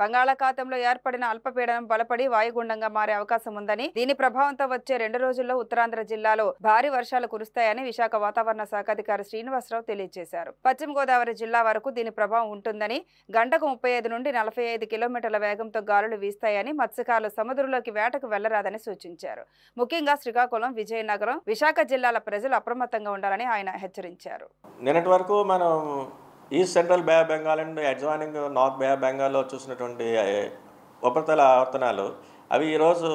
బంగాళాఖాతంలో ఏర్పడిన అల్పపీడనం బలపడి వాయుగుండంగా మారే అవకాశం ఉందని, దీని ప్రభావంతో వచ్చే 2 రోజుల్లో ఉత్తరాంధ్ర జిల్లాలో భారీ వర్షాలు కురుస్తాయని విశాఖ వాతావరణ శాఖ అధికారి శ్రీనివాసరావు తెలియజేశారు. పశ్చిమ గోదావరి జిల్లా వరకు దీని ప్రభావం ఉంటుందని, గంటకు 35 నుండి 45 కిలోమీటర్ల వేగంతో గాలులు వీస్తాయని, మత్స్యకారులు సముద్రంలోకి వేటకు వెళ్లరాదని సూచించారు. ముఖ్యంగా శ్రీకాకుళం, విజయనగరం, విశాఖ జిల్లాల ప్రజలు అప్రమత్తంగా ఉండాలని ఆయన హెచ్చరించారు. నిన్నటి వరకు మనం east central Bay of Bengal and adjoining north Bay of బెంగాల్లో చూసినటువంటి ఉపరితల ఆవర్తనాలు అవి ఈరోజు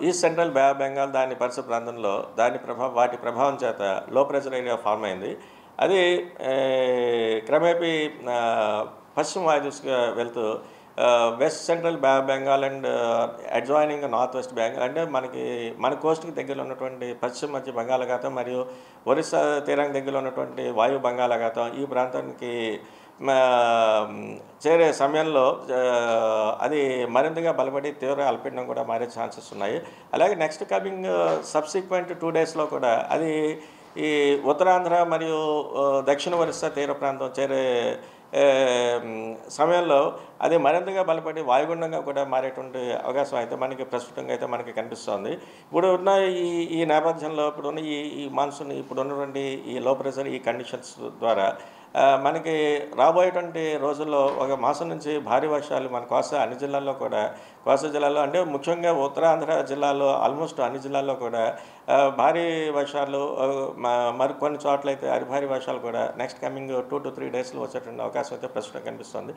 east central Bay of Bengal దాని పరిసర ప్రాంతంలో వాటి ప్రభావం చేత లో ప్రెషర్ ఏరియా ఫార్మ్ అయింది. అది క్రమేపీ పశ్చిమ వాయుదిశగా వెళ్తూ west central Bay of Bengal and adjoining north west Bengal అంటే మన కోస్ట్కి దగ్గరలో ఉన్నటువంటి పశ్చిమ మధ్య బంగాళాఖాతం మరియు ఒరిస్సా తీరానికి దగ్గరలో ఉన్నటువంటి వాయు బంగాళాఖాతం ఈ ప్రాంతానికి చేరే సమయంలో అది మరింతగా బలపడి తీవ్ర అల్పపీడనం కూడా మారే ఛాన్సెస్ ఉన్నాయి. అలాగే నెక్స్ట్ కమింగ్ సబ్సిక్వెంట్ 2 డేస్లో కూడా అది ఈ ఉత్తరాంధ్ర మరియు దక్షిణ ఒరిస్సా తీర ప్రాంతం చేరే సమయంలో అది మరింతగా బలపడి వాయుగుండంగా కూడా మారేటువంటి అవకాశం అయితే ప్రస్తుతంగా అయితే మనకి కనిపిస్తోంది. ఇప్పుడు ఉన్న ఈ నేపథ్యంలో ఇప్పుడున్న ఈ మాన్సూన్ ఇప్పుడున్నటువంటి ఈ లో ప్రెషర్ ఈ కండిషన్స్ ద్వారా మనకి రాబోయేటువంటి రోజుల్లో ఒక మాసం నుంచి భారీ వర్షాలు మన కోస్తా జిల్లాలో అంటే ముఖ్యంగా ఉత్తరాంధ్ర జిల్లాలో ఆల్మోస్ట్ అన్ని జిల్లాల్లో కూడా భారీ వర్షాలు మరికొన్ని చోట్ల అయితే అతి భారీ వర్షాలు కూడా నెక్స్ట్ కమింగ్ 2 to 3 డేస్లో వచ్చేటువంటి అవకాశం అయితే ప్రస్తుతం కనిపిస్తుంది.